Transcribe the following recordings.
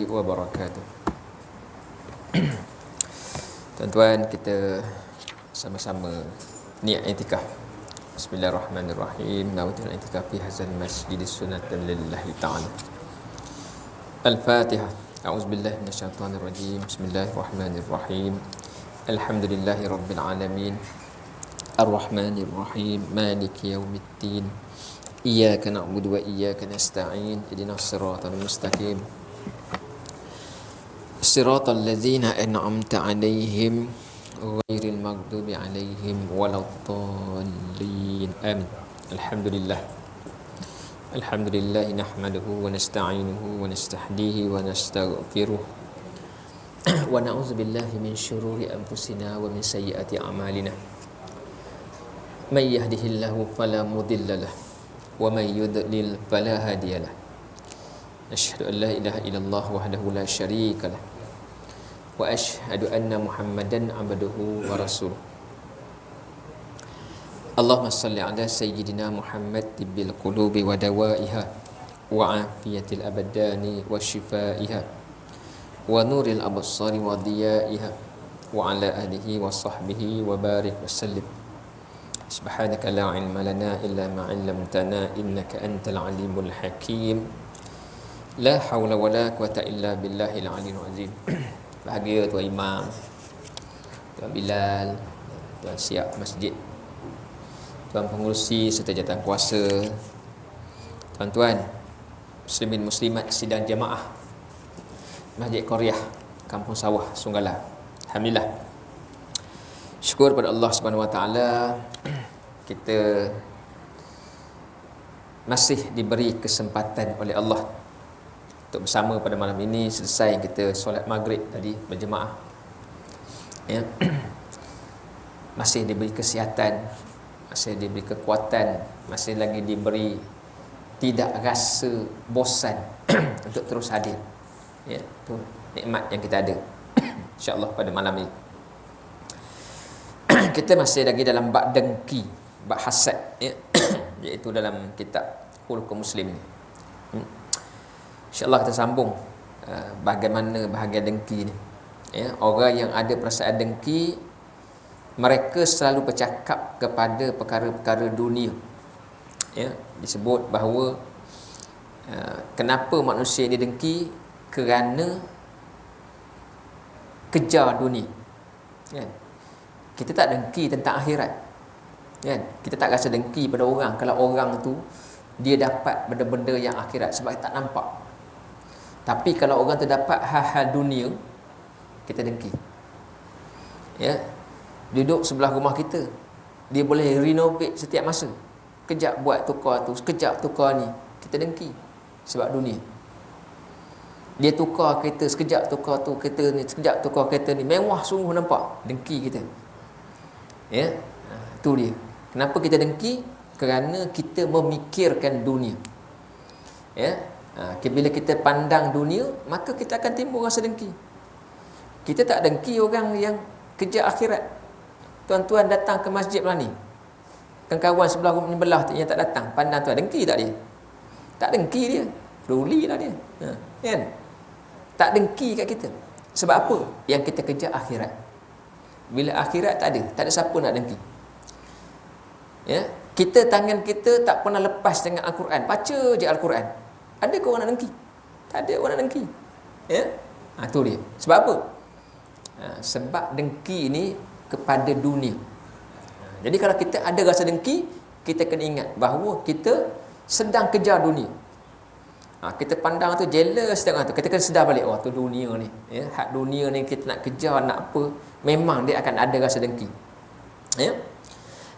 wabarakatuh. Tuan-tuan, kita sama-sama niat i'tikaf. Bismillahirrahmanirrahim. Nawaitul i'tikaf fi hadzal masjid sunnatan lillahi ta'ala. Al-Fatihah. A'udzubillahi minasyaitonir rajim. Bismillahirrahmanirrahim. Alhamdulillahi rabbil alamin. Ar-Rahmanir Rahim. Maliki yaumiddin. Iyyaka na'budu wa iyyaka nasta'in. Ihdinas siratal mustaqim. Siratal ladzina an'amta 'alaihim ghairil maghdubi 'alaihim waladdallin. Amin. Alhamdulillah. Alhamdulillah nahmaduhu wa nasta'inuhu wa nastahdihi wa nastaghfiruh. Wa na'udzu billahi min syururi anfusina wa min sayyiati a'malina. May yahdihillahu fala mudilla lahu wa may yudlil fala hadiyalah. Asyhadu an la ilaha illallah wahdahu la syarika lah wa asyhadu anna Muhammadan abduhu wa rasuluh. Allahumma salli ala sayyidina Muhammad tibbil qulubi wa dawaiha wa afiyatil abdani wa shifaiha wa nuril absari wa diyaiha wa ala alihi wa sahbihi wa barik wa sallim. Subhanaka la ilma lana illa ma 'allamtana innaka antal alimul hakim. La haula wala quwata illa billahil aliyyil azim. Bahagia Tuan Imam, Tuan Bilal, Tuan Siap Masjid, Tuan Pengurusi serta jawatan kuasa, tuan-tuan muslimin muslimat sidang jemaah Masjid Qaryah Kampung Sawah Sunggala. Alhamdulillah, syukur pada Allah Subhanahu Wa Taala, kita masih diberi kesempatan oleh Allah untuk bersama pada malam ini. Selesai kita solat maghrib tadi berjemaah, ya. Masih diberi kesihatan, masih diberi kekuatan, masih lagi diberi tidak rasa bosan untuk terus hadir, ya. Itu nikmat yang kita ada insya-Allah pada malam ini. Kita masih lagi dalam bab dengki, bab hasad, ya. Iaitu dalam kitab Khuluqul Muslim ni. InsyaAllah kita sambung bagaimana bahagian dengki ni, ya. Orang yang ada perasaan dengki, mereka selalu bercakap kepada perkara-perkara dunia, ya. Disebut bahawa kenapa manusia ini dengki? Kerana kejar dunia, ya. Kita tak dengki tentang akhirat, ya. Kita tak rasa dengki pada orang kalau orang tu dia dapat benda-benda yang akhirat, sebab tak nampak. Tapi kalau orang tu dapat hal-hal dunia, kita dengki, ya. Duduk sebelah rumah kita, dia boleh renovate setiap masa, kejap buat tukar tu, sekejap tukar ni, kita dengki sebab dunia. Dia tukar kereta, sekejap tukar tu kereta ni, sekejap tukar kereta ni, mewah sungguh nampak, dengki kita, ya. Itu dia. Kenapa kita dengki? Kerana kita memikirkan dunia, ya. Bila kita pandang dunia, maka kita akan timbul rasa dengki. Kita tak dengki orang yang kejar akhirat. Tuan-tuan datang ke masjid malam ni, kan kawan sebelah rumah belah yang tak datang, pandang tuan, dengki tak dia? Tak dengki dia, peduli lah dia, kan? Tak dengki kat kita. Sebab apa? Yang kita kejar akhirat. Bila akhirat tak ada siapa nak dengki, ya. Kita, tangan kita tak pernah lepas dengan Al-Quran, baca je Al-Quran. Ada ke orang nak dengki? Tak ada orang nak dengki, ya. Itu dia. Sebab apa? Sebab dengki ni kepada dunia. Jadi kalau kita ada rasa dengki, kita kena ingat bahawa kita sedang kejar dunia. Kita pandang tu jealous tengok tu, kita kena sedar balik, oh tu dunia ni, ya. Hak dunia ni kita nak kejar, nak apa, memang dia akan ada rasa dengki, ya.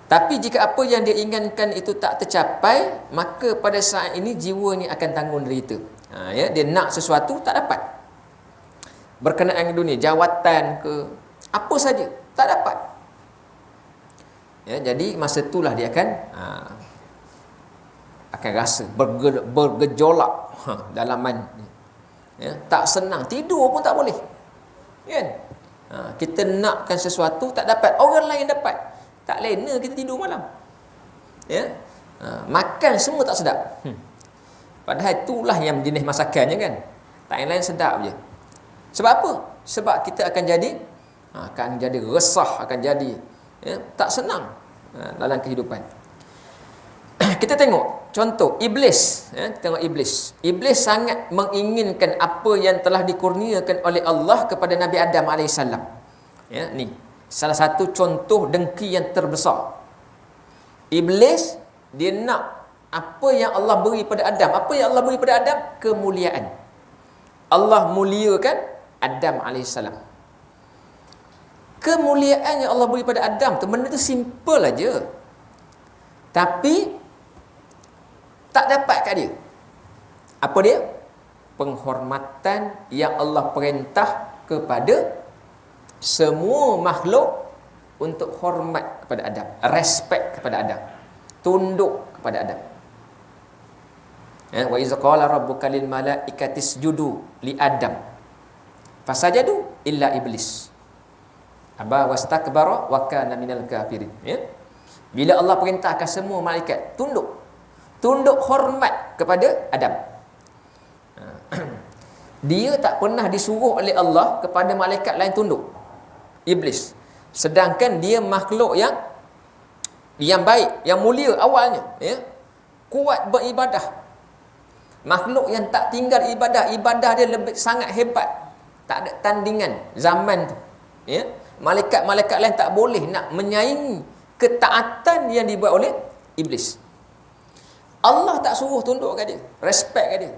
Tapi jika apa yang dia inginkan itu tak tercapai, maka pada saat ini jiwa ni akan tanggung derita, ya. Dia nak sesuatu tak dapat, berkenaan dengan dunia, jawatan ke apa saja tak dapat, ya. Jadi masa itulah dia akan rasa bergejolak dalaman, ya. Tak senang, tidur pun tak boleh, kan? Kita nakkan sesuatu tak dapat, orang lain dapat, tak lena kita tidur malam, ya. Makan semua tak sedap, padahal itulah yang jenis masakannya, kan. Tak yang lain sedap je. Sebab apa? Sebab kita akan jadi resah, akan jadi tak senang dalam kehidupan. Kita tengok contoh iblis, tengok iblis. Iblis sangat menginginkan apa yang telah dikurniakan oleh Allah kepada Nabi Adam AS. Ni salah satu contoh dengki yang terbesar. Iblis dia nak apa yang Allah beri pada Adam. Apa yang Allah beri pada Adam? Kemuliaan. Allah muliakan Adam AS. Kemuliaan yang Allah beri pada Adam tu, benda tu simple aja. Tapi tak dapat kat dia. Apa dia? Penghormatan yang Allah perintah kepada semua makhluk untuk hormat kepada Adam, respect kepada Adam, tunduk kepada Adam. Wa iza qala rabbuka lil malaikati isjudu li Adam fasajadu illa iblis aba wastakbara wa kana minal kafirin. Bila Allah perintahkan semua malaikat tunduk hormat kepada Adam, dia tak pernah disuruh oleh Allah kepada malaikat lain tunduk, iblis. Sedangkan dia makhluk yang baik, yang mulia awalnya, kuat beribadah. Makhluk yang tak tinggal ibadah dia lebih sangat hebat. Tak ada tandingan zaman tu. Malaikat-malaikat lain tak boleh nak menyaingi ketaatan yang dibuat oleh iblis. Allah tak suruh tunduk kat dia, respect kat dia.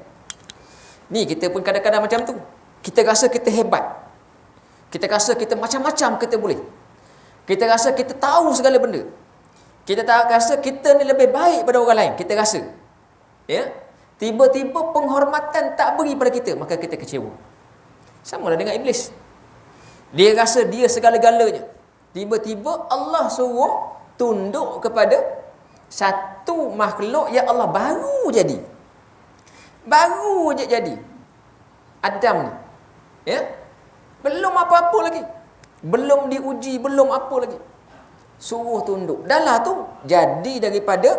Ni kita pun kadang-kadang macam tu. Kita rasa kita hebat. Kita rasa kita macam-macam kita boleh. Kita rasa kita tahu segala benda. Kita tak rasa kita ni lebih baik pada orang lain. Kita rasa. Tiba-tiba penghormatan tak beri pada kita, maka kita kecewa. Sama lah dengan iblis. Dia rasa dia segala-galanya. Tiba-tiba Allah suruh tunduk kepada satu makhluk yang Allah baru jadi. Baru je jadi. Adam ni. Belum apa-apa lagi. Belum diuji, belum apa lagi. Suruh tunduk. Dah lah tu jadi daripada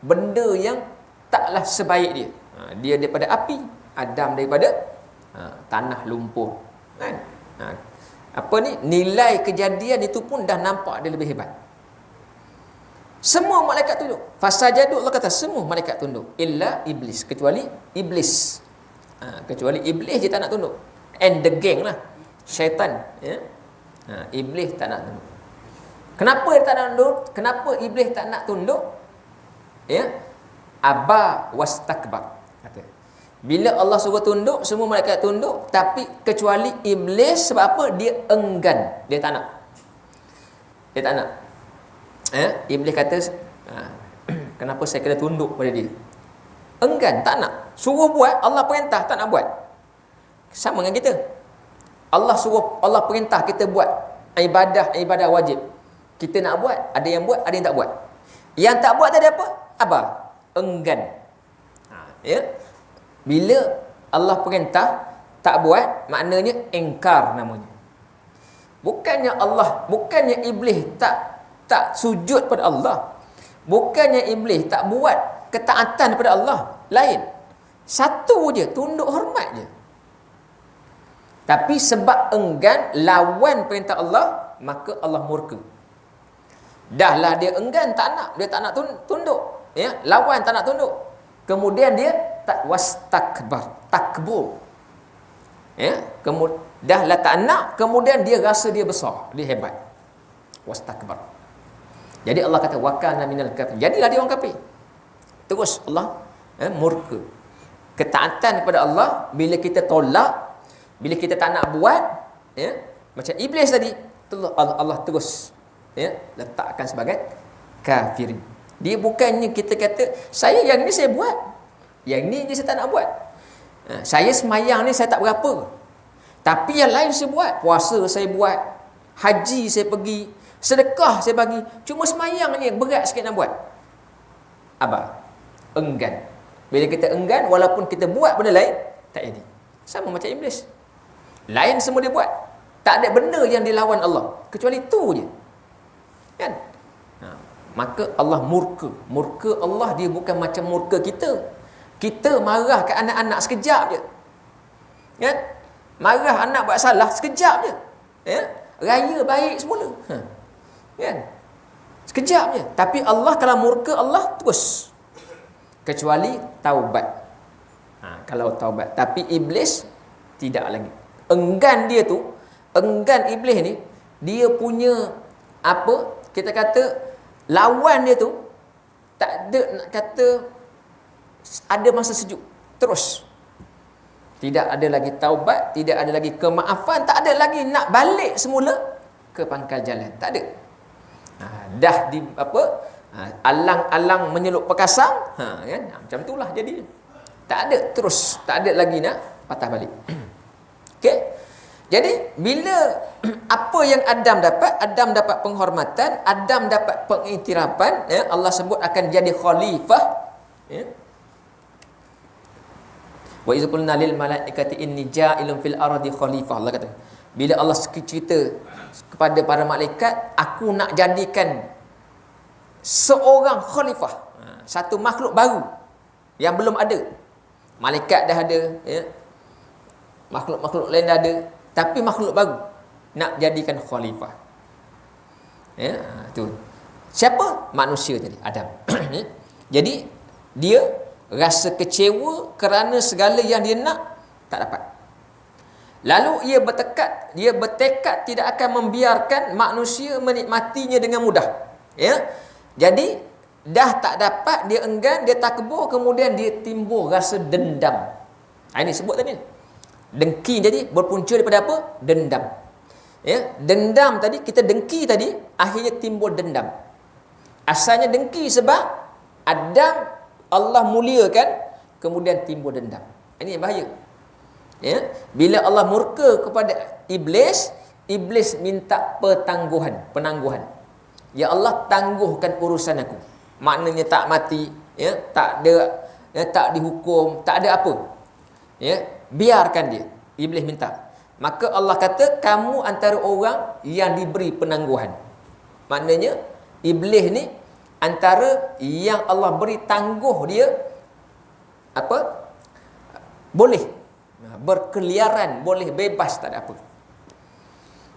benda yang taklah sebaik dia. Dia daripada api, Adam daripada tanah lumpur. Kan? Apa ni? Nilai kejadian itu pun dah nampak dia lebih hebat. Semua malaikat tunduk. Fasajadu, Allah kata semua malaikat tunduk. Illa iblis. Kecuali iblis. Kecuali iblis je tak nak tunduk. And the gang lah. Syaitan. Iblis tak nak tunduk. Kenapa dia tak nak tunduk? Kenapa iblis tak nak tunduk? Aba wastakbar. Kata. Bila Allah suruh tunduk, semua malaikat tunduk, tapi kecuali iblis. Sebab apa? Dia enggan. Dia tak nak. Dia tak nak. Iblis kata, kenapa saya kena tunduk pada dia? Enggan, tak nak. Suruh buat, Allah perintah, tak nak buat. Sama dengan kita. Allah perintah kita buat ibadah wajib. Kita nak buat, ada yang buat, ada yang tak buat. Yang tak buat tadi apa? Abah, enggan. Bila Allah perintah tak buat, maknanya engkar namanya. Bukannya iblis tak sujud pada Allah. Bukannya iblis tak buat ketaatan pada Allah. Lain. Satu je, tunduk hormat je. Tapi sebab enggan lawan perintah Allah, maka Allah murka. Dahlah dia enggan, tak nak, dia tak nak tunduk, lawan, tak nak tunduk. Kemudian dia tak wastakbar, takbur. Dahlah tak nak, kemudian dia rasa dia besar, dia hebat. Wastakbar. Jadi Allah kata wakana minal kafir. Jadilah dia orang kafir. Terus Allah murka. Ketaatan kepada Allah bila kita tolak, bila kita tak nak buat, macam iblis tadi, Allah terus letakkan sebagai kafirin. Dia bukannya kita kata, saya yang ni saya buat, yang ni je saya tak nak buat. Saya semayang ni saya tak berapa, tapi yang lain saya buat. Puasa saya buat, haji saya pergi, sedekah saya bagi. Cuma semayang ni yang berat sikit nak buat. Abah, enggan. Bila kita enggan, walaupun kita buat benda lain, tak jadi. Sama macam iblis. Lain semua dia buat. Tak ada benda yang dilawan Allah, kecuali itu je. Kan? Maka Allah murka. Murka Allah dia bukan macam murka kita. Kita marah ke anak-anak sekejap je. Kan? Marah anak buat salah sekejap je. Ya? Raya baik semula. Kan? Sekejap je. Tapi Allah kalau murka, Allah terus. Kecuali taubat. Kalau taubat. Tapi iblis tidak lagi. Enggan dia tu, enggan iblis ni, dia punya apa? Kita kata lawan dia tu tak ada nak kata ada masa sejuk. Terus. Tidak ada lagi taubat, tidak ada lagi kemaafan, tak ada lagi nak balik semula ke pangkal jalan. Tak ada. Dah di apa? Alang-alang menyelup perkasang, kan? Macam itulah jadi. Tak ada terus, tak ada lagi nak patah balik. Okey. Jadi bila apa yang Adam dapat penghormatan, Adam dapat pengiktirafan, ya, Allah sebut akan jadi khalifah, ya. Wa iz qulna lil malaikati inni ja'ilun fil ardi khalifah. Allah kata, bila Allah cerita kepada para malaikat, aku nak jadikan seorang khalifah, satu makhluk baru yang belum ada. Malaikat dah ada, ya. Makhluk-makhluk lain dah ada, tapi makhluk baru nak jadikan khalifah. Ya, tu. Siapa? Manusia tadi, Adam. Jadi dia rasa kecewa kerana segala yang dia nak tak dapat. Lalu ia bertekad tidak akan membiarkan manusia menikmatinya dengan mudah. Ya. Jadi dah tak dapat, dia enggan, dia takbur, kemudian dia timbul rasa dendam. Ini sebut tadi. Dengki jadi berpunca daripada apa? Dendam. Ya, dendam tadi, kita dengki tadi, akhirnya timbul dendam. Asalnya dengki sebab Adam Allah muliakan, kemudian timbul dendam. Ini yang bahaya. Ya, bila Allah murka kepada iblis, iblis minta penangguhan. Ya Allah, tangguhkan urusan aku. Maknanya tak mati, ya, tak ada, ya, tak dihukum, tak ada apa. Ya, biarkan dia. Iblis minta. Maka Allah kata, kamu antara orang yang diberi penangguhan. Maknanya iblis ni antara yang Allah beri tangguh dia apa? Boleh berkeliaran, boleh bebas, tak ada apa.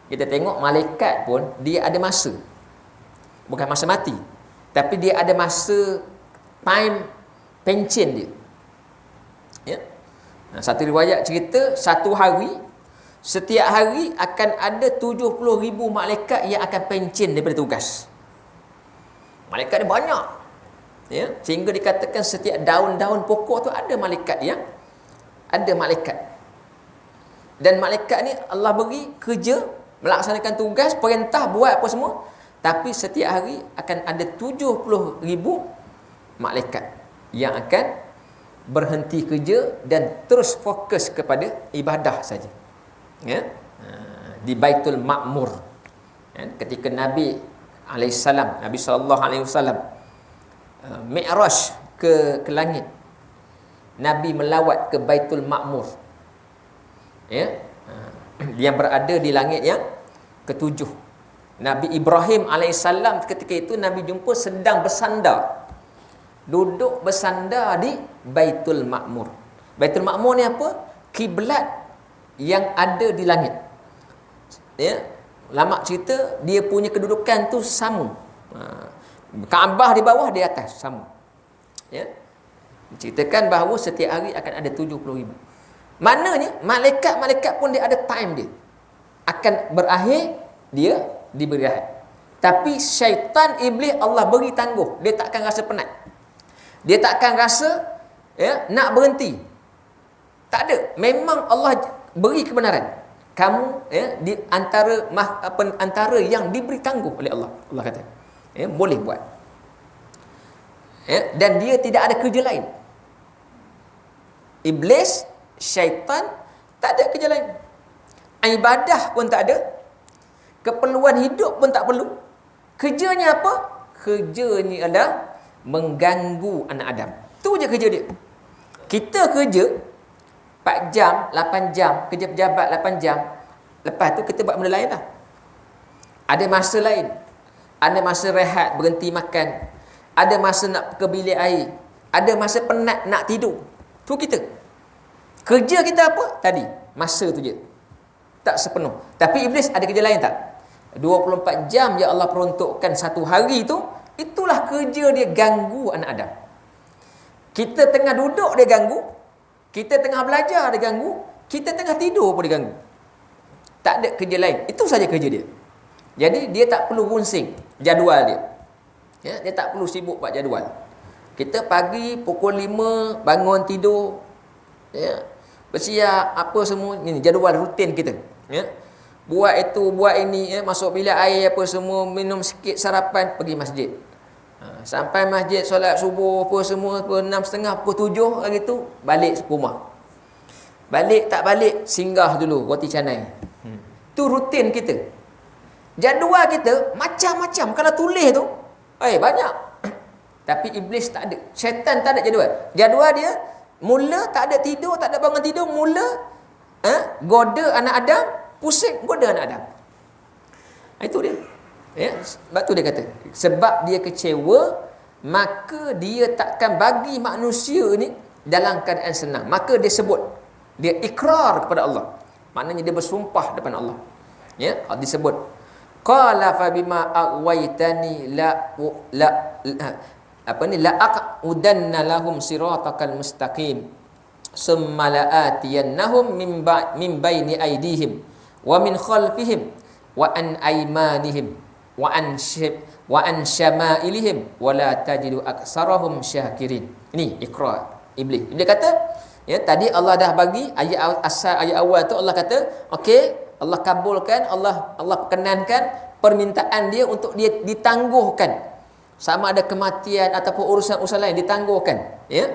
Kita tengok malaikat pun dia ada masa. Bukan masa mati, tapi dia ada masa time pencen dia. Ya. Satu riwayat cerita, satu hari, setiap hari akan ada 70,000 malaikat yang akan pencen daripada tugas. Malaikat dia banyak, ya, sehingga dikatakan setiap daun-daun pokok tu ada malaikat yang ada malaikat. Dan malaikat ni Allah beri kerja, melaksanakan tugas, perintah, buat apa semua. Tapi setiap hari akan ada 70,000 malaikat yang akan berhenti kerja dan terus fokus kepada ibadah saja. Ya? Di Baitul Ma'mur. Ya? Ketika Nabi alaihissalam, Nabi sallallahu alaihi wasallam Mi'raj ke langit, Nabi melawat ke Baitul Ma'mur. Ya? Yang berada di langit yang ketujuh. Nabi Ibrahim alaihissalam ketika itu Nabi jumpa sedang bersandar. Duduk bersandar di Baitul Ma'mur. Baitul Ma'mur ni apa? Kiblat yang ada di langit. Ya? Lama cerita, dia punya kedudukan tu sama. Kaabah di bawah, di atas, sama. Ya? Ceritakan bahawa setiap hari akan ada 70,000. Maknanya malaikat-malaikat pun dia ada time dia. Akan berakhir, dia diberi rehat. Tapi syaitan, iblis, Allah beri tangguh. Dia takkan rasa penat. Dia takkan rasa, ya, nak berhenti. Tak ada. Memang Allah beri kebenaran. Kamu, ya, di antara yang diberi tangguh oleh Allah. Allah kata, ya, boleh buat. Ya, dan dia tidak ada kerja lain. Iblis, syaitan, tak ada kerja lain. Ibadah pun tak ada. Keperluan hidup pun tak perlu. Kerjanya apa? Kerjanya adalah mengganggu anak Adam. Tu je kerja dia. Kita kerja 4 jam, 8 jam, kerja pejabat 8 jam. Lepas tu kita buat benda lain lah. Ada masa lain. Ada masa rehat, berhenti makan. Ada masa nak ke bilik air. Ada masa penat nak tidur. Tu kita. Kerja kita apa? Tadi. masa tu je. Tak sepenuh. Tapi iblis ada kerja lain tak? 24 jam yang Allah peruntukkan satu hari tu, itulah kerja dia ganggu anak Adam. Kita tengah duduk dia ganggu, kita tengah belajar dia ganggu, kita tengah tidur pun dia ganggu. Tak ada kerja lain. Itu saja kerja dia. Jadi dia tak perlu runsing jadual dia. Ya, dia tak perlu sibuk buat jadual. Kita pagi pukul 5 bangun tidur, ya, bersiap apa semua, ini jadual rutin kita. Ya. Buat itu, buat ini, ya, masuk bilik air apa semua, minum sikit sarapan, pergi masjid. Sampai masjid solat subuh apa semua, pukul 6.30, pukul 7 hari tu balik rumah. Balik tak balik, singgah dulu roti canai. Tu rutin kita. Jadual kita macam-macam. Kalau tulis tu, banyak. Tapi iblis tak ada. Syaitan tak ada jadual. Jadual dia, mula tak ada tidur, tak ada bangun tidur, mula goda anak Adam, pusing goda anak Adam. Itu dia. Ya, sebab tu dia kata, sebab dia kecewa, maka dia takkan bagi manusia ni dalam keadaan senang. Maka dia sebut, dia ikrar kepada Allah. Maknanya dia bersumpah depan Allah. Ya, disebut qala fa bima aghwaytani la aqudanna lahum siratakal mustaqim summa la'atiyannahum min baini aydihim wa min khalfihim wa an aymanihim wa an syama'ilihim wa la tajidu aksarahum syakirin. Ini ikrar iblis. Dia kata, ya, tadi Allah dah bagi ayat awal tu, Allah kata, okey, Allah kabulkan, Allah perkenankan permintaan dia untuk dia ditangguhkan. Sama ada kematian ataupun urusan-urusan lain ditangguhkan, ya.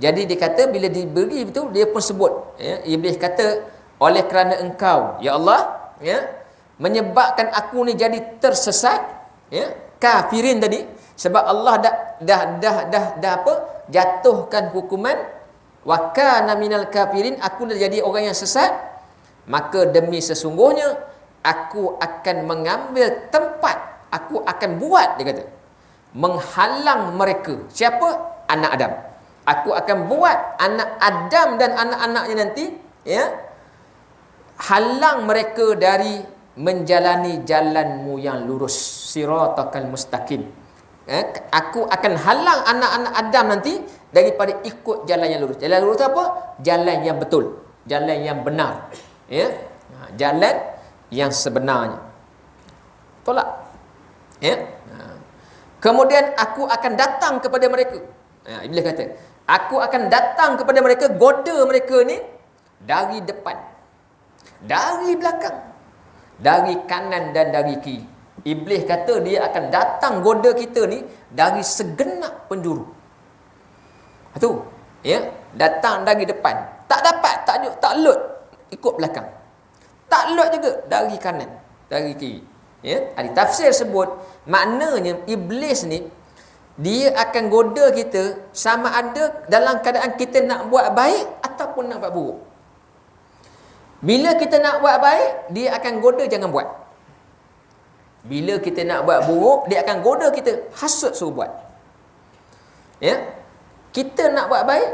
Jadi dia kata bila diberi itu, dia pun sebut, ya, iblis kata, oleh kerana engkau, ya Allah, ya, menyebabkan aku ni jadi tersesat, ya, kafirin tadi, sebab Allah dah apa? Jatuhkan hukuman wa kana minal kafirin, aku dah jadi orang yang sesat, maka demi sesungguhnya aku akan mengambil tempat, aku akan buat, dia kata, menghalang mereka. Siapa? Anak Adam. Aku akan buat anak Adam dan anak-anaknya nanti, ya, halang mereka dari menjalani jalanmu yang lurus, siratakal mustaqim. Aku akan halang anak-anak Adam nanti daripada ikut jalan yang lurus. Jalan lurus apa? Jalan yang betul, jalan yang benar, ya, jalan yang sebenarnya. Tolak, ya. Kemudian aku akan datang kepada mereka. Iblis kata, aku akan datang kepada mereka, goda mereka ni dari depan, dari belakang, dari kanan dan dari kiri. Iblis kata dia akan datang goda kita ni dari segenap penjuru. Itu, ya, datang dari depan. Tak dapat, tak lut, ikut belakang. Tak lut juga dari kanan, dari kiri. Ya, ahli tafsir sebut, maknanya iblis ni dia akan goda kita sama ada dalam keadaan kita nak buat baik ataupun nak buat buruk. Bila kita nak buat baik, dia akan goda jangan buat. Bila kita nak buat buruk, dia akan goda kita hasut suruh buat. Ya. Kita nak buat baik,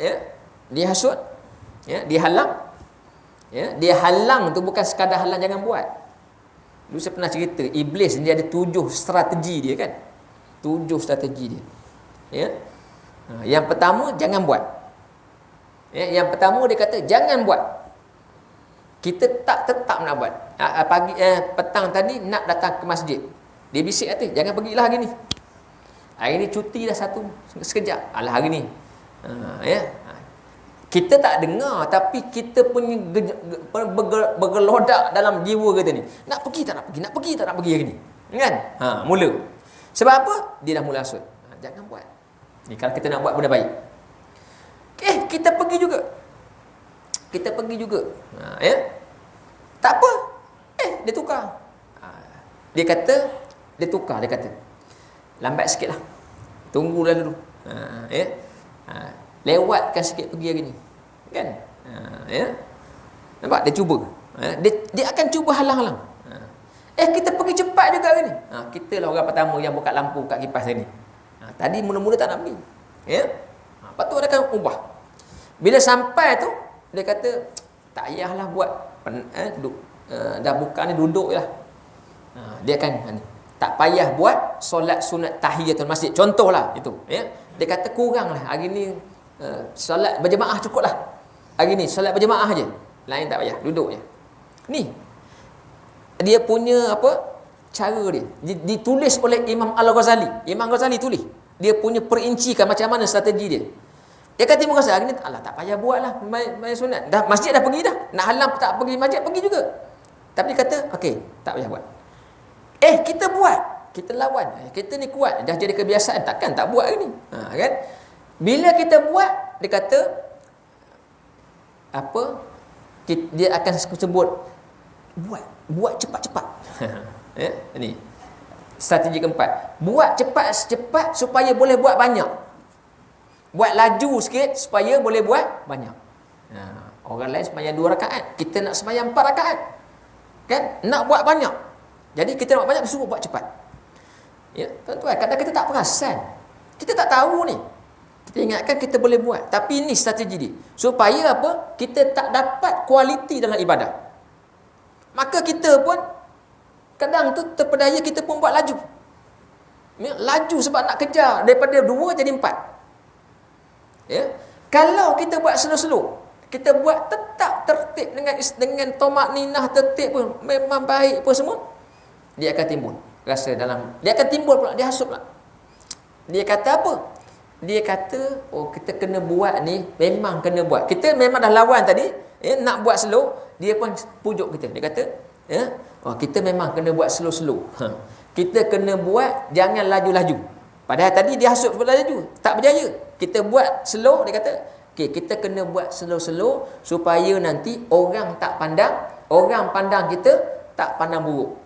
ya, dia hasut, ya, dia halang. Ya, dia halang tu bukan sekadar halang jangan buat. Dulu saya pernah cerita, iblis dia ada 7 strategi dia kan. 7 strategi dia. Ya. Yang pertama, jangan buat. Ya, yang pertama dia kata jangan buat. Kita tetap nak buat. Petang tadi nak datang ke masjid. Dia bisik kata, jangan pergilah hari ni. Hari ni cuti dah sekejap. Alah hari ni. Ya. Kita tak dengar, tapi kita punya bergelodak dalam jiwa kita ni. Nak pergi tak nak pergi, nak pergi tak nak pergi hari ni. Kan? Mula. Sebab apa? Dia dah mula hasut. Jangan buat. Ni kalau kita nak buat benda baik. Kita pergi juga. Kita pergi juga. Ya. Tak apa. Dia tukar. Dia kata, dia tukar, dia kata, lambat sikit lah. Tunggulah dulu. Ya. Lewatkan sikit pergi hari ni. Kan? Ya. Nampak? Dia cuba. Dia akan cuba halang-halang. Kita pergi cepat juga hari ni. Kita lah orang pertama yang buka lampu, buka kipas hari ni. Tadi mula-mula tak nak pergi. Ya. Lepas tu dia akan ubah. Bila sampai tu, dia kata, Tak payahlah buat dah buka ni duduk je lah. Dia akan tak payah buat solat sunat tahiyatul masjid. Contohlah itu, ya. Dia kata kuranglah hari ni solat berjemaah cukuplah. Hari ni solat berjemaah je. Lain tak payah, duduk je. Ni dia punya cara dia ditulis oleh Imam Al-Ghazali. Imam Ghazali tulis. Dia punya perincikan macam mana strategi dia. Dia kata Imam Ghazali, hari ni alah tak payah buatlah main sunat. Dah masjid dah pergi dah. Nak halang tak pergi masjid, pergi juga. Tapi dia kata, okey, tak payah buat. Kita buat. Kita lawan. Kita ni kuat. Dah jadi kebiasaan. Takkan tak buat ke ni? Kan? Bila kita buat, dia kata, dia akan sebut, buat cepat-cepat. Ya, ni. Strategi keempat. Buat cepat-cepat supaya boleh buat banyak. Buat laju sikit supaya boleh buat banyak. Orang lain sembahyang 2 rakaat. Kita nak sembahyang 4 rakaat. Kan? Nak buat banyak. Jadi kita nak buat banyak, suruh buat cepat. Ya, tuan-tuan, kadang kita tak perasan. Kita tak tahu ni. Kita ingatkan kita boleh buat. Tapi ini strategi dia. Supaya apa? Kita tak dapat kualiti dalam ibadah. Maka kita pun kadang tu terpedaya kita pun buat laju. Ya, laju sebab nak kejar daripada 2 jadi 4. Ya. Kalau kita buat slow-slow, kita buat tetap tertib dengan tomak ninah tertib pun memang baik pun semua, dia akan timbul rasa dalam, dia akan timbul pula, dia hasut pula. Dia kata apa? Dia kata, kita kena buat ni, memang kena buat. Kita memang dah lawan tadi, nak buat slow, dia pun pujuk kita. Dia kata, kita memang kena buat slow-slow. Kita kena buat, jangan laju-laju. Padahal tadi dia hasut pula laju, tak berjaya. Kita buat slow, dia kata, kita kena buat slow-slow supaya nanti orang tak pandang, orang pandang kita tak pandang buruk.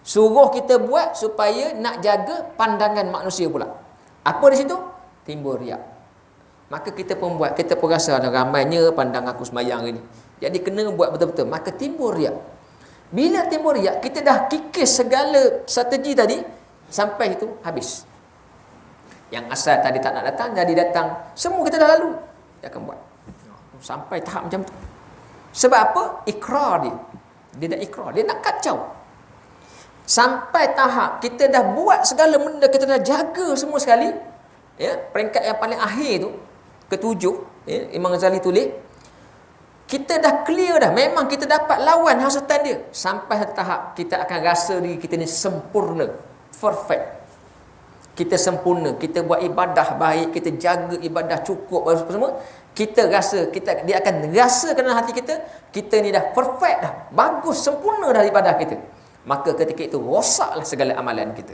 Suruh kita buat supaya nak jaga pandangan manusia pula. Apa di situ? Timbul riak. Maka kita pun buat, kita pun rasa ramainya pandang aku sembahyang ini. Jadi kena buat betul-betul. Maka timbul riak. Bila timbul riak, kita dah kikis segala strategi tadi, sampai itu habis. Yang asal tadi tak nak datang, jadi datang. Semua kita dah lalu, dia akan buat. Sampai tahap macam tu. Sebab apa? Ikrar dia. Dia dah ikrar, dia nak kacau. Sampai tahap kita dah buat segala benda, kita dah jaga semua sekali. Ya, peringkat yang paling akhir tu, ke-7, Imam Ghazali tulis, kita dah clear dah, memang kita dapat lawan hasutan dia. Sampai satu tahap kita akan rasa diri kita ni sempurna, perfect. Kita sempurna, kita buat ibadah baik, kita jaga ibadah cukup semua. Kita rasa, dia akan rasa kena hati kita ni dah perfect dah, bagus, sempurna dah ibadah kita. Maka ketika itu rosaklah segala amalan kita.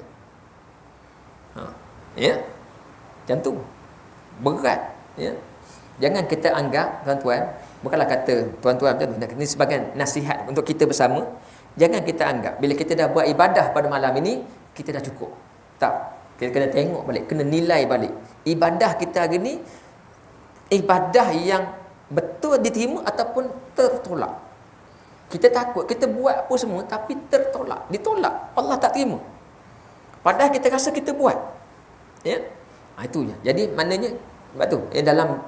Ya, macam tu, berat. Ya, jangan kita anggap, tuan-tuan, bukanlah kata tuan-tuan, ini sebagai nasihat untuk kita bersama. Jangan kita anggap bila kita dah buat ibadah pada malam ini, kita dah cukup. Tak, kita kena tengok balik, kena nilai balik. Ibadah kita hari ni, ibadah yang betul diterima ataupun tertolak. Kita takut, kita buat apa semua tapi tertolak, ditolak, Allah tak terima. Padahal kita rasa kita buat. Ya. Itu je. Jadi maknanya sebab tu,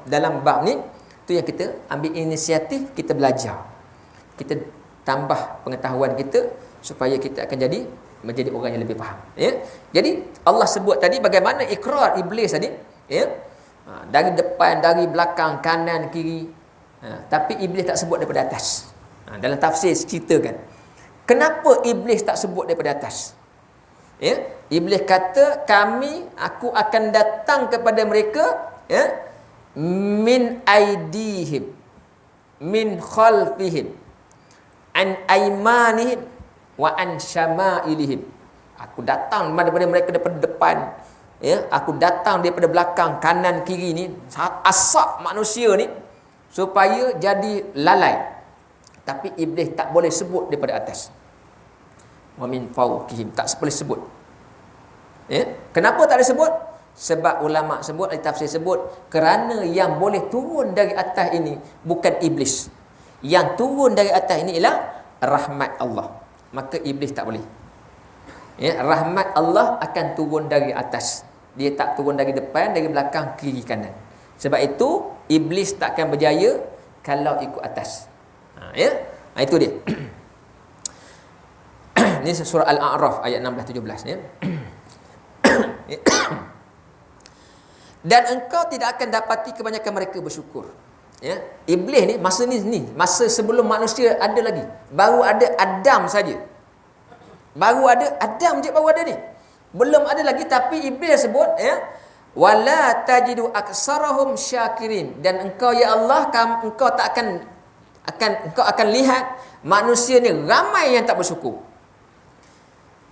dalam bab ni tu yang kita ambil inisiatif, kita belajar. Kita tambah pengetahuan kita supaya kita akan menjadi orang yang lebih faham. Ya. Jadi Allah sebut tadi bagaimana ikrar iblis tadi, ya. Dari depan, dari belakang, kanan, kiri. Tapi iblis tak sebut daripada atas. Dalam tafsir ceritakan kenapa iblis tak sebut daripada atas. Ya, iblis kata, aku akan datang kepada mereka, ya, min aidihim, min khalfihim, an aymanihim, wa an syama'ilihim. Aku datang daripada mereka daripada depan, ya, aku datang daripada belakang, kanan, kiri ni, asap manusia ni supaya jadi lalai. Tapi iblis tak boleh sebut daripada atas. Wa min fawqihim, tak boleh sebut. Ya? Kenapa tak boleh sebut? Sebab ulama sebut, ahli tafsir sebut, kerana yang boleh turun dari atas ini bukan iblis. Yang turun dari atas ini ialah rahmat Allah. Maka iblis tak boleh. Ya, rahmat Allah akan turun dari atas. Dia tak turun dari depan, dari belakang, kiri, kanan. Sebab itu iblis tak akan berjaya kalau ikut atas. Ya, itu dia. Ini surah Al-A'raf ayat 16-17 ya. Dan engkau tidak akan dapati kebanyakan mereka bersyukur. Ya, iblis ni masa sebelum manusia ada lagi. Baru ada Adam saja. Baru ada Adam je baru ada ni. Belum ada lagi, tapi iblis sebut ya, wala tajidu aksarahum syakirin, dan engkau ya Allah engkau tak akan lihat manusia ni ramai yang tak bersyukur.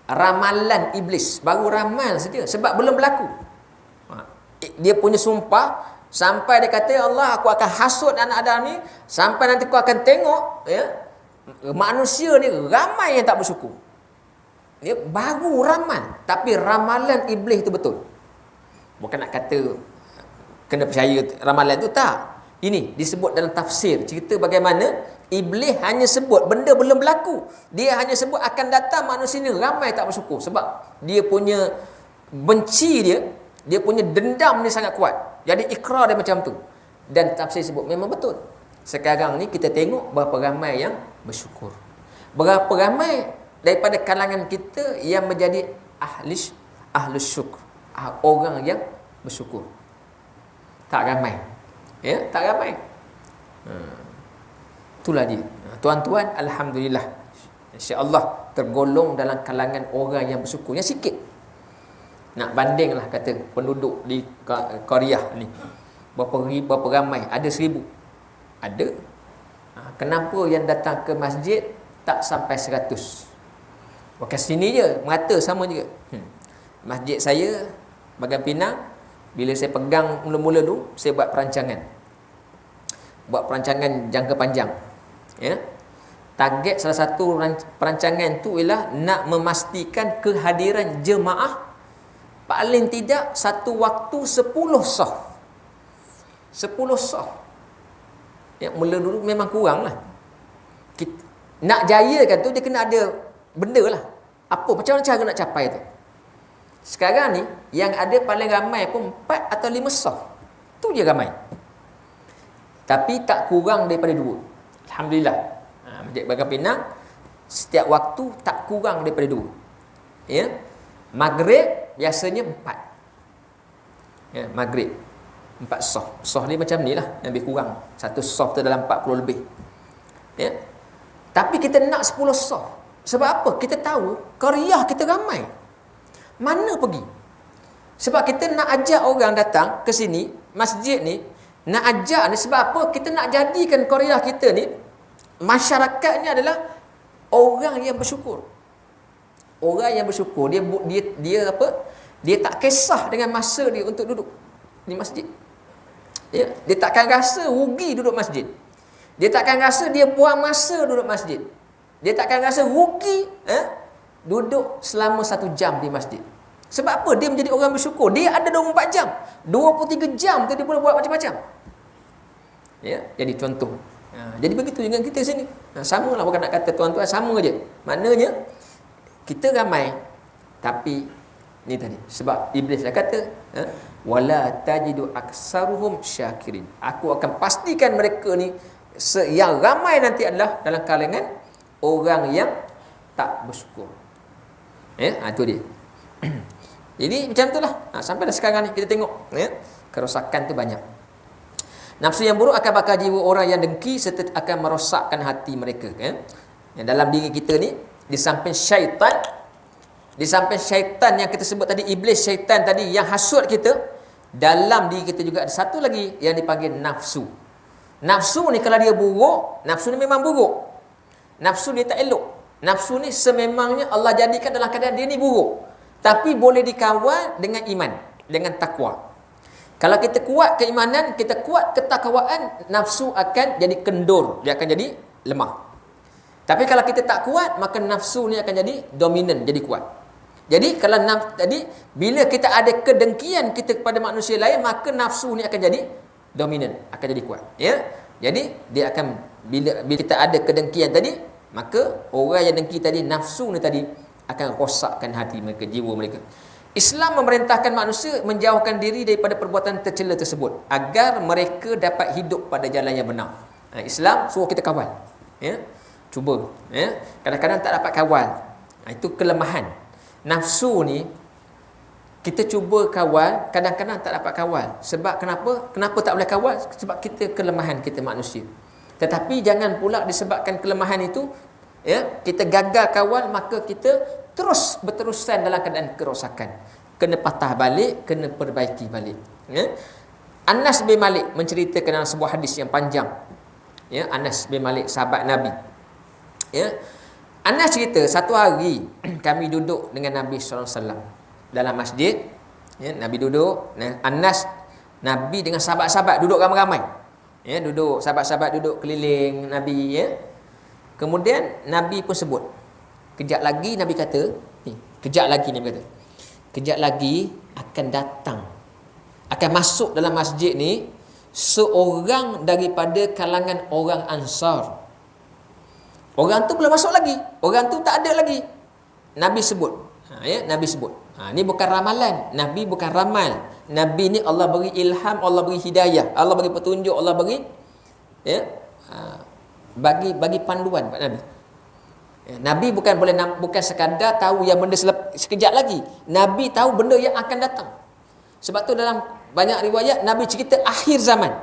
Ramalan iblis, baru ramal saja sebab belum berlaku. Dia punya sumpah sampai dia kata, Allah, aku akan hasut anak Adam ni sampai nanti kau akan tengok ya, manusia ni ramai yang tak bersyukur. Dia baru ramal, tapi ramalan iblis itu betul. Bukan nak kata kena percaya ramalan tu, tak. Ini disebut dalam tafsir, cerita bagaimana iblis hanya sebut benda belum berlaku. Dia hanya sebut akan datang manusia ni ramai tak bersyukur sebab dia punya benci dia punya dendam ni sangat kuat. Jadi ikrar dia macam tu. Dan tafsir sebut memang betul. Sekarang ni kita tengok berapa ramai yang bersyukur. Berapa ramai daripada kalangan kita yang menjadi ahlus syukur, orang yang bersyukur. Tak ramai. Ya, tak ramai. Itulah dia. Tuan-tuan, alhamdulillah, insya-Allah tergolong dalam kalangan orang yang bersyukur. Yang sikit. Nak bandinglah kata penduduk di Korea ni. Berapa ramai? Ada 1,000. Ada. Kenapa yang datang ke masjid tak sampai 100? Bukan sini je, merata sama juga. Masjid saya, Bagan Pinang, bila saya pegang mula-mula dulu, saya buat perancangan. Buat perancangan jangka panjang. Ya. Target salah satu perancangan tu ialah nak memastikan kehadiran jemaah paling tidak satu waktu 10 saf. 10 saf. Ya, mula dulu memang kurang lah. Nak jayakan tu, dia kena ada benda lah. Apa, macam mana cara nak capai tu? Sekarang ni, yang ada paling ramai pun 4 atau 5 saf. Tu je ramai. Tapi tak kurang daripada 2. Alhamdulillah. Masjid Bagan Pinang, setiap waktu tak kurang daripada 2. Ya. Maghrib biasanya 4. Ya, maghrib 4 saf. Saf ni macam ni lah, lebih kurang. Satu saf tu dalam 40 lebih. Ya. Tapi kita nak 10 saf. Sebab apa? Kita tahu Korea kita ramai. Mana pergi? Sebab kita nak ajak orang datang ke sini, masjid ni, nak ajak ni sebab apa? Kita nak jadikan Korea kita ni, masyarakatnya adalah orang yang bersyukur. Orang yang bersyukur, dia apa? Dia tak kisah dengan masa dia untuk duduk di masjid. Ya, dia takkan rasa rugi duduk masjid. Dia takkan rasa dia buang masa duduk masjid. Dia takkan rasa rugi duduk selama 1 jam di masjid. Sebab apa? Dia menjadi orang bersyukur. Dia ada 24 jam. 23 jam tu dia boleh buat macam-macam. Ya, jadi contoh. Jadi begitu dengan kita sini. Sama lah, bukan nak kata tuan-tuan, sama je. Maknanya kita ramai, tapi ni tadi, sebab iblis dah kata, wala tajidu aksaruhum syakirin. Aku akan pastikan mereka ni yang ramai nanti adalah dalam kalangan orang yang tak bersyukur. Ya, itu dia. Jadi macam itulah. Sampai dah sekarang ni kita tengok, ya, kerosakan tu banyak. Nafsu yang buruk akan bakar jiwa orang yang dengki serta akan merosakkan hati mereka. Ya. Yang dalam diri kita ni, di samping syaitan yang kita sebut tadi, iblis syaitan tadi yang hasut kita, dalam diri kita juga ada satu lagi yang dipanggil nafsu. Nafsu ni kalau dia buruk, nafsu ni memang buruk. Nafsu dia tak elok. Nafsu ni sememangnya Allah jadikan dalam keadaan dia ni buruk. Tapi boleh dikawal dengan iman, dengan takwa. Kalau kita kuat keimanan, kita kuat ketakwaan, nafsu akan jadi kendur, dia akan jadi lemah. Tapi kalau kita tak kuat, maka nafsu ni akan jadi dominan, jadi kuat. Jadi kalau bila kita ada kedengkian kita kepada manusia lain, maka nafsu ni akan jadi dominan, akan jadi kuat. Ya. Jadi dia akan bila kita ada kedengkian tadi, maka orang yang dengki tadi, nafsu ni tadi akan rosakkan hati mereka, jiwa mereka. Islam memerintahkan manusia menjauhkan diri daripada perbuatan tercela tersebut agar mereka dapat hidup pada jalan yang benar. Islam suruh kita kawal. Ya. Cuba, ya. Kadang-kadang tak dapat kawal. Itu kelemahan. Nafsu ni kita cuba kawal, kadang-kadang tak dapat kawal. Sebab kenapa? Kenapa tak boleh kawal? Sebab kita kelemahan kita manusia. Tetapi jangan pula disebabkan kelemahan itu, ya, kita gagal kawal, maka kita terus berterusan dalam keadaan kerosakan. Kena patah balik, kena perbaiki balik. Ya. Anas bin Malik menceritakan dalam sebuah hadis yang panjang. Ya, Anas bin Malik, sahabat Nabi. Ya. Anas cerita, satu hari kami duduk dengan Nabi SAW dalam masjid. Ya, Nabi duduk, Anas, Nabi dengan sahabat-sahabat duduk ramai-ramai. Ya, duduk, sahabat-sahabat duduk keliling Nabi, ya. Kemudian Nabi pun sebut. Kejap lagi Nabi kata, kejap lagi Nabi kata, kejap lagi akan datang, akan masuk dalam masjid ni seorang daripada kalangan orang Ansar. Orang tu belum masuk lagi, orang tu tak ada lagi. Nabi sebut. Ya, Nabi sebut. Ni bukan ramalan, Nabi bukan ramal. Nabi ni Allah beri ilham, Allah beri hidayah, Allah beri petunjuk, Allah beri, ya, bagi panduan pada Nabi. Ya, Nabi bukan sekadar tahu yang benda sekejap lagi. Nabi tahu benda yang akan datang. Sebab tu dalam banyak riwayat Nabi cerita akhir zaman.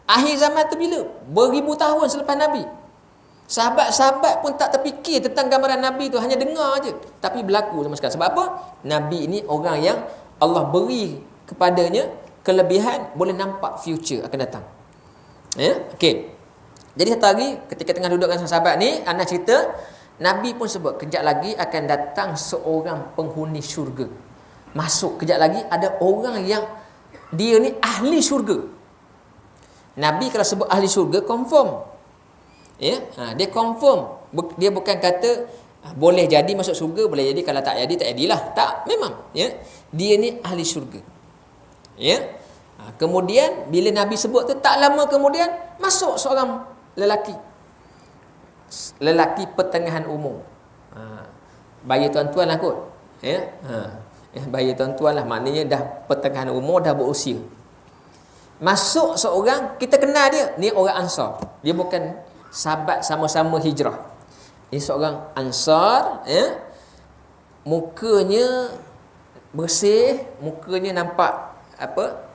Akhir zaman tu bila? Beribu tahun selepas Nabi. Sahabat-sahabat pun tak terfikir tentang gambaran Nabi tu, hanya dengar aje, tapi berlaku sama sekali. Sebab apa? Nabi ini orang yang Allah beri kepadanya kelebihan, boleh nampak future akan datang. Ya, okey. Jadi satu hari ketika tengah duduk dengan sahabat ni, Anas cerita, Nabi pun sebut kejap lagi akan datang seorang penghuni syurga. Masuk kejap lagi ada orang yang dia ni ahli syurga. Nabi kalau sebut ahli syurga confirm. Ya, dia confirm. Dia bukan kata boleh jadi masuk syurga, boleh jadi, kalau tak jadi tak jadilah. Tak, memang, ya. Dia ni ahli syurga. Ya. Kemudian bila Nabi sebut tu, tak lama kemudian masuk seorang lelaki pertengahan umur. Bayi tuan-tuan lah kot. Ya. Bayi tuan-tuan lah, maknanya dah pertengahan umur, dah berusia. Masuk seorang, kita kenal dia, ni orang Ansar. Dia bukan sahabat sama-sama hijrah. Ini seorang Ansar, ya. Mukanya bersih, mukanya nampak apa?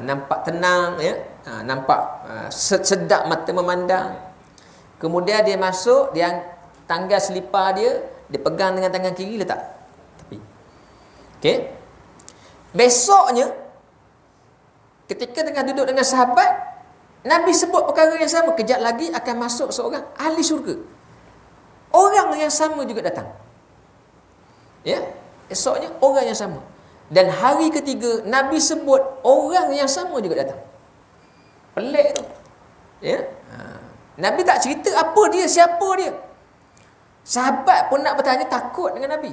Nampak tenang, ya. Nampak sedap mata memandang. Kemudian dia masuk, dia tanggal selipar dia pegang dengan tangan kiri, letak tepi. Okey. Besoknya ketika tengah duduk dengan sahabat, Nabi sebut perkara yang sama. Kejap lagi akan masuk seorang ahli syurga. Orang yang sama juga datang. Ya, esoknya orang yang sama. Dan hari ketiga Nabi sebut orang yang sama juga datang. Pelik tu. Ya. Nabi tak cerita apa dia, siapa dia. Sahabat pun nak bertanya, takut dengan Nabi.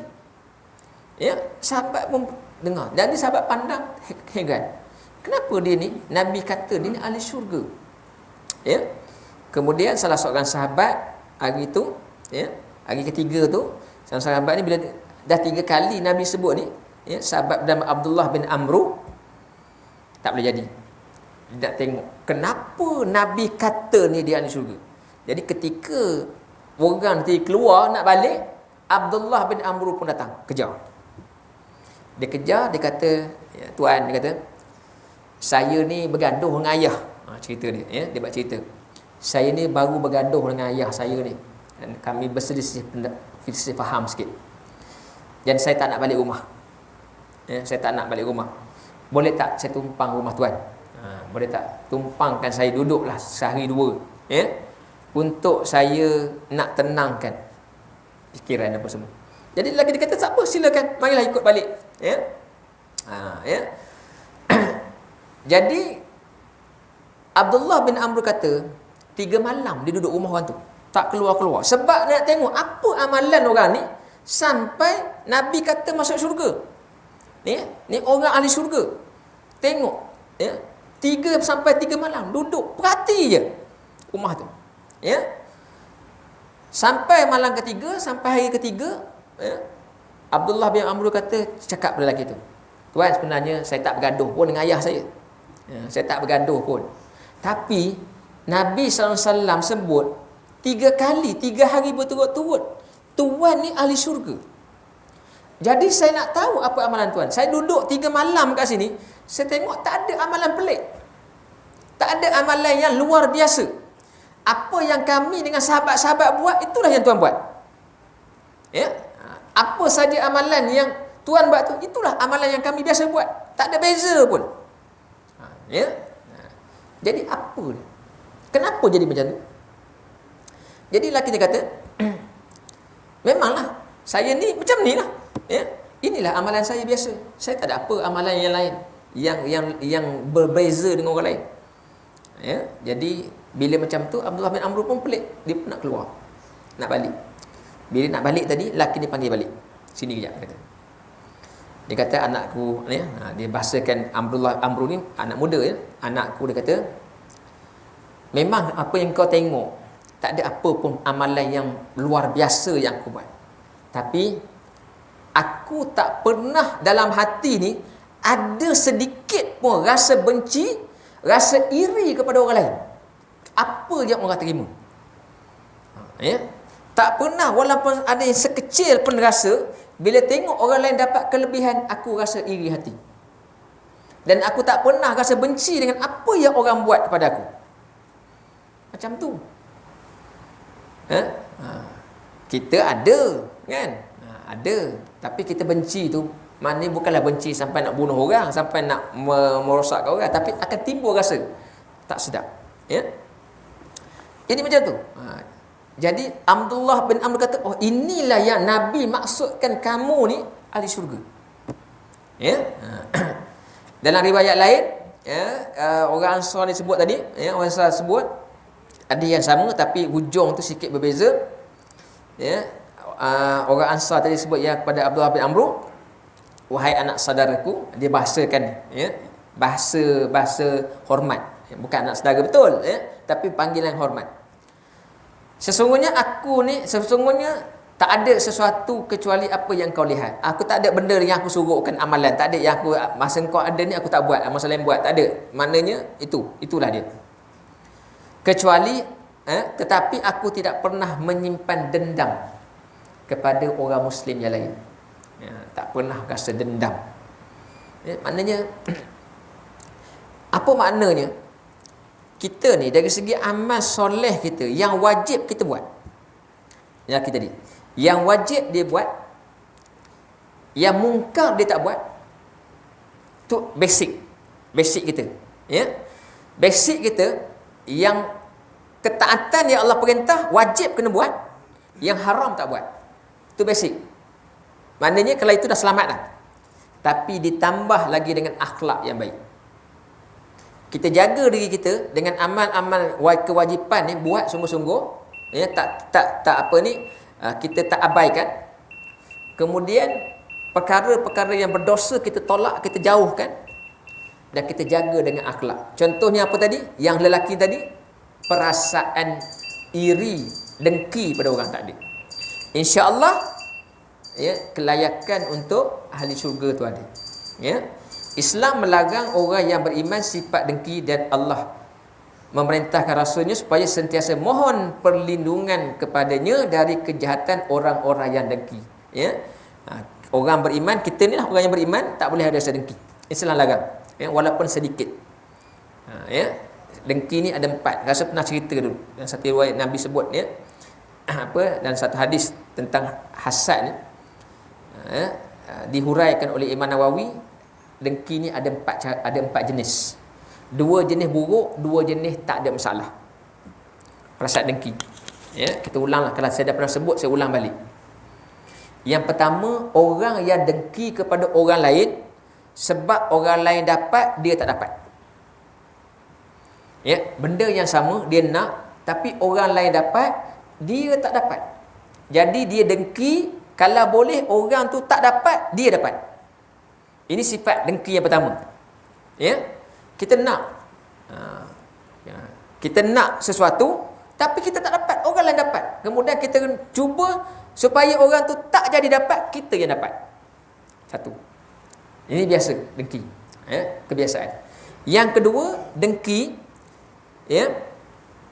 Ya, sahabat pun dengar. Dan sahabat pandang heran. Kenapa dia ni? Nabi kata dia ni ahli syurga. Ya. Kemudian salah seorang sahabat hari tu, ya, hari ketiga tu, salah sahabat ni bila dah 3 kali Nabi sebut ni, ya, sahabat bernama Abdullah bin Amru, tak boleh jadi. Dia nak tengok kenapa Nabi kata ni dia ahli syurga. Jadi ketika orang nanti keluar nak balik, Abdullah bin Amru pun datang kejar. Dia kejar, dia kata, ya, tuan, dia kata, saya ni bergaduh dengan ayah. Cerita dia, ya, dia buat cerita. Saya ni baru bergaduh dengan ayah saya ni. Dan kami berselisih faham sikit. Dan saya tak nak balik rumah. Ya, saya tak nak balik rumah. Boleh tak saya tumpang rumah tuan? Boleh tak? Tumpangkan saya, duduklah sehari 2. Ya? Untuk saya nak tenangkan fikiran apa semua. Jadi lagi dia kata, tak apa, silakan. Marilah ikut balik. Ya? Ya? Jadi Abdullah bin Amr kata 3 malam dia duduk rumah orang tu, tak keluar-keluar. Sebab nak tengok apa amalan orang ni sampai Nabi kata masuk syurga. Ni orang ahli syurga. Tengok, ya, 3 sampai 3 malam duduk perhati je rumah tu. Ya. Sampai malam ketiga, sampai hari ketiga, ya, Abdullah bin Amr kata, cakap pada lelaki tu, tuan, sebenarnya saya tak bergaduh pun dengan ayah saya. Ya, saya tak bergaduh pun. Tapi Nabi SAW sebut 3 kali, 3 hari berturut-turut, tuan ni ahli syurga. Jadi saya nak tahu apa amalan tuan. Saya duduk 3 malam kat sini, saya tengok tak ada amalan pelik. Tak ada amalan yang luar biasa. Apa yang kami dengan sahabat-sahabat buat, itulah yang tuan buat. Ya? Apa saja amalan yang tuan buat tu, itulah amalan yang kami biasa buat. Tak ada beza pun. Ya? Jadi apa dia? Kenapa jadi macam tu? Jadilah kita kata, memanglah saya ni macam ni lah. Ya? Inilah amalan saya biasa. Saya tak ada apa amalan yang lain yang berbeza dengan orang lain. Ya? Jadi bila macam tu, Abdullah bin Amr pun pelik. Dia pun nak keluar, nak balik. Bila nak balik tadi, laki ni panggil balik. Sini kejap, kata. Dia kata, anakku ni, dia bahasakan Abdullah Amr ni anak muda ya. Anakku, dia kata, memang apa yang kau tengok, tak ada apa pun amalan yang luar biasa yang aku buat. Tapi aku tak pernah dalam hati ni ada sedikit pun rasa benci, rasa iri kepada orang lain. Apa yang orang terima. Ya? Tak pernah, walaupun ada yang sekecil pun rasa, bila tengok orang lain dapat kelebihan, aku rasa iri hati. Dan aku tak pernah rasa benci dengan apa yang orang buat kepada aku. Macam tu. Kita ada, kan? Ada. Tapi kita benci tu, maknanya bukanlah benci sampai nak bunuh orang, sampai nak merosakkan orang, tapi akan timbul rasa tak sedap. Ya? Ini macam tu. Jadi Abdullah bin Amr kata, oh inilah yang Nabi maksudkan kamu ni ahli syurga. Ya? Dalam riwayat lain, ya, orang Ansar ni sebut tadi, ya, orang Ansar sebut ada yang sama tapi hujung tu sikit berbeza. Ya, orang Ansar tadi sebut ya kepada Abdullah bin Amr, wahai anak saudaraku, dia bahasakan ya, bahasa hormat. Bukan anak saudara betul ya, tapi panggilan hormat. Sesungguhnya tak ada sesuatu kecuali apa yang kau lihat. Aku tak ada benda yang aku suruhkan amalan, tak ada yang aku masa kau ada ni aku tak buat, masa lain buat, tak ada. Maknanya itulah dia. Kecuali tetapi aku tidak pernah menyimpan dendam kepada orang muslim yang lain. Ya, tak pernah rasa dendam. Ya, maknanya apa maknanya? Kita ni dari segi amal soleh kita yang wajib kita buat. Ya kita tadi. Yang wajib dia buat, yang mungkar dia tak buat. Tu basic kita. Ya. Basic kita yang ketaatan yang Allah perintah wajib kena buat, yang haram tak buat. Itu basic. Maknanya kalau itu dah selamat dah. Tapi ditambah lagi dengan akhlak yang baik. Kita jaga diri kita dengan amal-amal kewajipan ni, buat sungguh-sungguh, ya, tak apa ni, kita tak abaikan. Kemudian perkara-perkara yang berdosa kita tolak, kita jauhkan, dan kita jaga dengan akhlak. Contohnya apa tadi? Yang lelaki tadi, perasaan iri, dengki pada orang tak ada. InsyaAllah, ya, kelayakan untuk ahli syurga tu ada. Ya. Islam melarang orang yang beriman sifat dengki, dan Allah memerintahkan Rasulnya supaya sentiasa mohon perlindungan kepadanya dari kejahatan orang-orang yang dengki. Ya? Orang beriman, kita ni lah orang yang beriman, tak boleh ada rasa dengki. Islam larang, ya? Walaupun sedikit. Ya? Dengki ni ada 4. Rasa pernah cerita dulu dan satu riwayat Nabi sebut, ya? Dan satu hadis tentang hasad ni, ya? Dihuraikan oleh Imam Nawawi. Dengki ni ada 4 jenis. 2 jenis buruk, 2 jenis tak ada masalah. Perasaan dengki. Ya, kita ulanglah, kalau saya dah pernah sebut, saya ulang balik. Yang pertama, orang yang dengki kepada orang lain sebab orang lain dapat, dia tak dapat. Ya, benda yang sama dia nak, tapi orang lain dapat, dia tak dapat. Jadi dia dengki, kalau boleh orang tu tak dapat, dia dapat. Ini sifat dengki yang pertama. Ya, kita nak, kita nak sesuatu, tapi kita tak dapat, orang lain dapat. Kemudian kita cuba supaya orang tu tak jadi dapat, kita yang dapat. Satu. Ini biasa dengki. Ya, kebiasaan. Yang kedua, dengki, ya,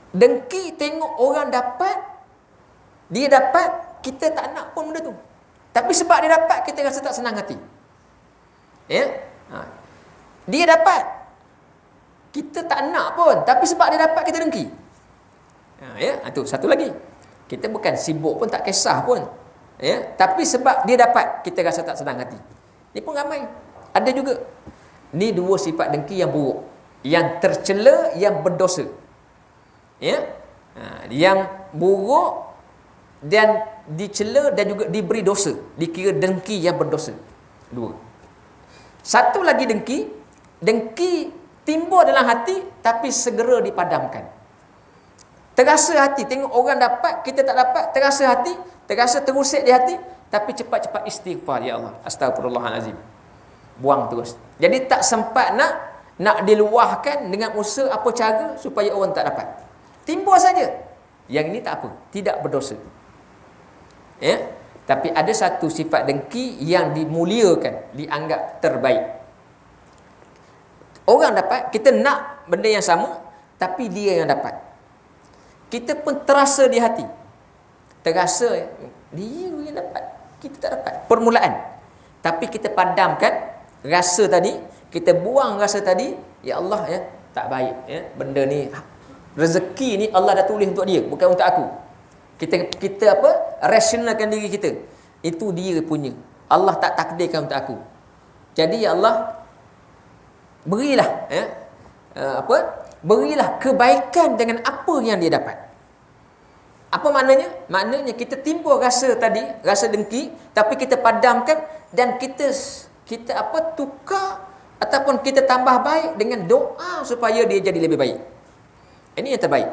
Dengki tengok orang dapat, dia dapat, kita tak nak pun benda tu. Tapi sebab dia dapat, kita rasa tak senang hati. Ya? Dia dapat, kita tak nak pun, tapi sebab dia dapat, kita dengki. Ya, itu satu lagi. Kita bukan sibuk pun, tak kisah pun. Ya, tapi sebab dia dapat, kita rasa tak senang hati. Ni pun ramai. Ada juga. Ni dua sifat dengki yang buruk, yang tercela, yang berdosa. Ya, yang buruk dan dicela dan juga diberi dosa, dikira dengki yang berdosa. Dua. Satu lagi dengki timbul dalam hati tapi segera dipadamkan. Terasa hati, tengok orang dapat, kita tak dapat, terasa hati, terasa terusik di hati, tapi cepat-cepat istighfar, ya Allah, astagfirullahalazim. Buang terus. Jadi tak sempat nak diluahkan dengan usaha apa cara supaya orang tak dapat. Timbul saja. Yang ini tak apa, tidak berdosa. Ya? Tapi ada satu sifat dengki yang dimuliakan, dianggap terbaik. Orang dapat, kita nak benda yang sama, tapi dia yang dapat. Kita pun terasa di hati. Terasa dia yang dapat, kita tak dapat. Permulaan. Tapi kita padamkan rasa tadi, kita buang rasa tadi, ya Allah, ya, tak baik, ya, benda ni, rezeki ni Allah dah tulis untuk dia, bukan untuk aku. Kita rasionalkan diri kita. Itu dia punya. Allah tak takdirkan untuk aku. Jadi ya Allah, berilah, ya, berilah kebaikan dengan apa yang dia dapat. Apa maknanya? Maknanya kita timbul rasa tadi, rasa dengki, tapi kita padamkan dan kita tukar ataupun kita tambah baik dengan doa supaya dia jadi lebih baik. Ini yang terbaik.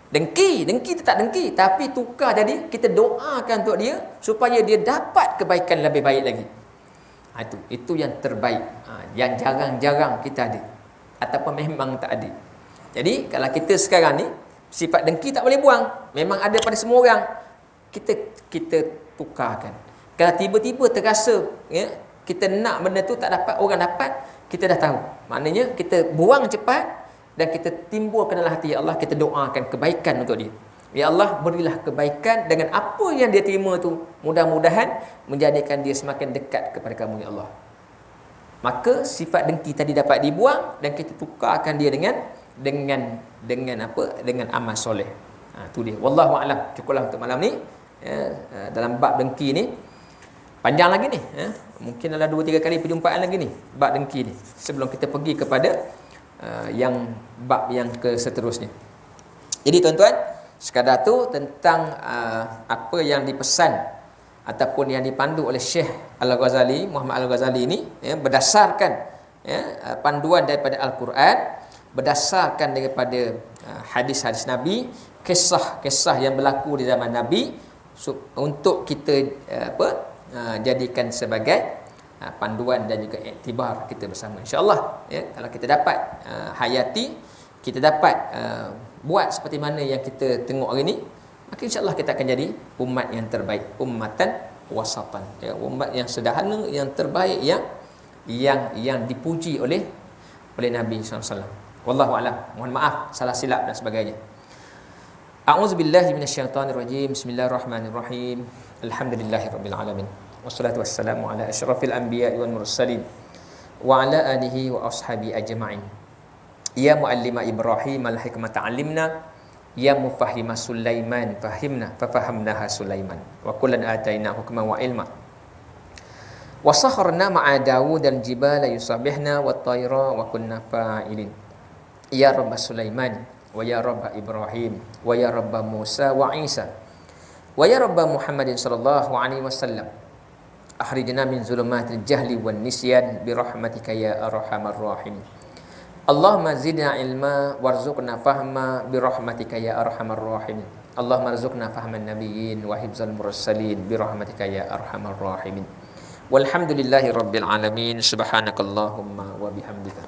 Dengki kita tak dengki, tapi tukar jadi kita doakan untuk dia supaya dia dapat kebaikan lebih baik lagi. Itu yang terbaik. Yang jarang-jarang kita ada ataupun memang tak ada. Jadi kalau kita sekarang ni sifat dengki tak boleh buang, memang ada pada semua orang. Kita tukarkan. Kalau tiba-tiba terasa, ya, kita nak benda tu tak dapat, orang dapat, kita dah tahu. Maknanya kita buang cepat dan kita timbulkan dalam hati, ya Allah, kita doakan kebaikan untuk dia. Ya Allah, berilah kebaikan dengan apa yang dia terima tu. Mudah-mudahan menjadikan dia semakin dekat kepada kamu, ya Allah. Maka sifat dengki tadi dapat dibuang dan kita tukarkan dia dengan apa? Dengan amal soleh. Tu dia. Wallahu a'lam. Cukuplah untuk malam ni. Ya, dalam bab dengki ni panjang lagi ni. Ya. Mungkin ada 2-3 kali perjumpaan lagi ni bab dengki ni. Sebelum kita pergi kepada yang bab yang seterusnya. Jadi tuan-tuan, sekadar tu tentang apa yang dipesan ataupun yang dipandu oleh Syekh Al-Ghazali, Muhammad Al-Ghazali ini, ya, berdasarkan, ya, panduan daripada Al-Quran, berdasarkan daripada hadis-hadis Nabi, kisah-kisah yang berlaku di zaman Nabi, untuk kita jadikan sebagai panduan dan juga iktibar kita bersama, insya-Allah. Ya, kalau kita dapat hayati, kita dapat buat seperti mana yang kita tengok hari ni, maka insya-Allah kita akan jadi umat yang terbaik, ummatan wasatan, ya, umat yang sederhana, yang terbaik, yang dipuji oleh Nabi sallallahu alaihi wasallam. Wallahu a'lam. Mohon maaf salah silap dan sebagainya. A'udzubillahi minasyaitonirrajim. Bismillahirrahmanirrahim. Alhamdulillahirabbil alamin. Wassalatu wassalamu ala asyrafil anbiya'i wal mursalin wa ala alihi wa ashabi ajma'in. Ya muallima Ibrahim al-hikmata 'allimna, ya mufahhima Sulaiman fahimna fafahamnaha Sulaiman, wa kullan ataina hukman wa ilma. Wa sakharna ma'a Daud dan jibala yusabihna wat tayra wa kunna fa'ilin. Ya Rabb Sulaiman wa ya Rabb Ibrahim wa ya Rabb Musa wa Isa wa ya Rabb Muhammadin sallallahu alaihi wasallam. Akhrijna min zulumatil jahli wan nisyan bi rahmatika ya arhamar rahimin. Allahumma zidna ilma warzuqna fahma bi rahmatika ya arhamar rahimin. Allahumma arzuqna fahman nabiyyin wa hifzal mursalin bi rahmatika ya arhamar rahimin. Walhamdulillahi rabbil alamin. Subhanakallahumma wa bihamdika.